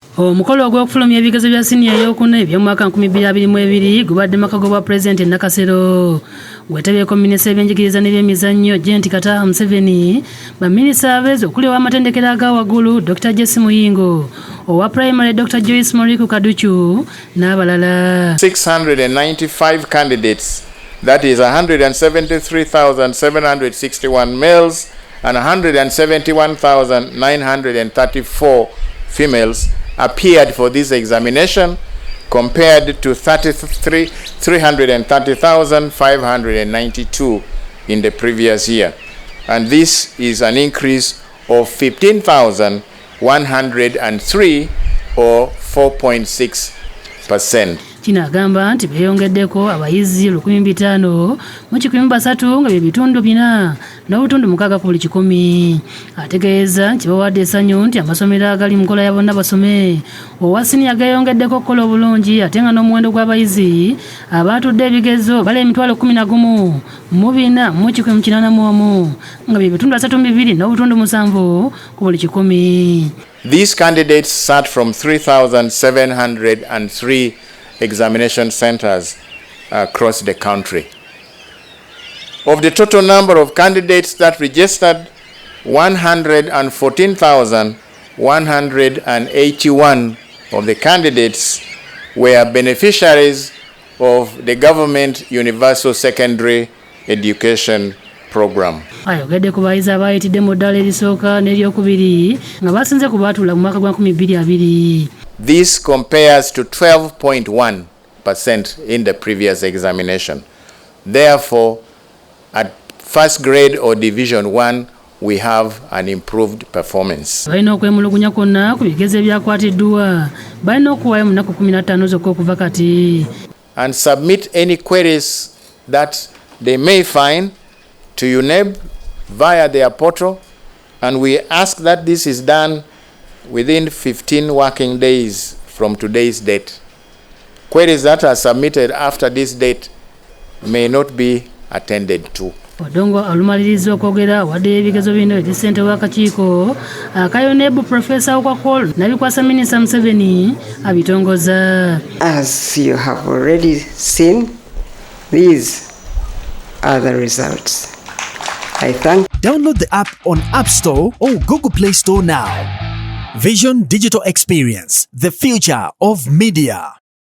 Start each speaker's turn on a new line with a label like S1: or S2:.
S1: Omukolo ogw'okufulumya ebigezo bya siniya ey'okuna eby'omwaka 2022 gubadde makago bwa Pulezidenti e Nakasero. Gwetabyeko minisita w'ebyenjigiriza n'ebyemizannyo Jenti Kataha Museveni, baminisita abeezi okuli ow'amatendekero aga waggulu Dr. Jesse Muyingo, owa primary Dr. Joyce Moriku Kaduchu n'abalala.
S2: 695 candidates, that is 173,761 males and 171,934 females appeared for this examination, compared to 330,592 in the previous year. And this is an increase of 15,103 or 4.6%.
S1: Kino agamba nti beeyongeddeko abayizi 500 mu 300 nga bye bitundu 4 n'obutundu 6 ku buli 100. Ategeeza nti bawadde essanyu nti amasomero agali mu nkola ya bonna basome owa siniya geeyongeddeko okukola obulungi, ate nga n'omuwendo gw'abayizi abaatudde ebigezo bali 11,481 nga bye bitundu 32 n'obutundu 7 ku buli 100.
S2: These candidates sat from 3,703 examination centers across the country. Of the total number of candidates that registered, 114,181 of the candidates were beneficiaries of the government Universal Secondary Education Program.
S1: Ayogedde ku bayizi abayitidde mu ddala erisooka n'eryokubiri nga basinze ku baatuula mu mwaka gwa 2020.
S2: This compares to 12.1% in the previous examination. Therefore, at first grade or division 1, we have an improved performance.
S1: Balina okwemulugunya kwonna ku bigezo ebyakwatiddwa, balina okuwaayo mu nnaku 15 zokka okuva kati.
S2: And submit any queries that they may find to UNEB via their portal, and we ask that this is done within 15 working days from today's date. Queries that are submitted after this date may not be attended to.
S1: Odongo alumaliriza okwogera wadde ebigezo bino eri ssente w'akakiiko aka UNEB Professor Okwakol n'abikwasa Minisita Museveni abitongoza.
S3: As you have already seen, these are the results. I thank.
S4: Download the app on App Store or Google Play Store now. Vision Digital Experience, the future of media.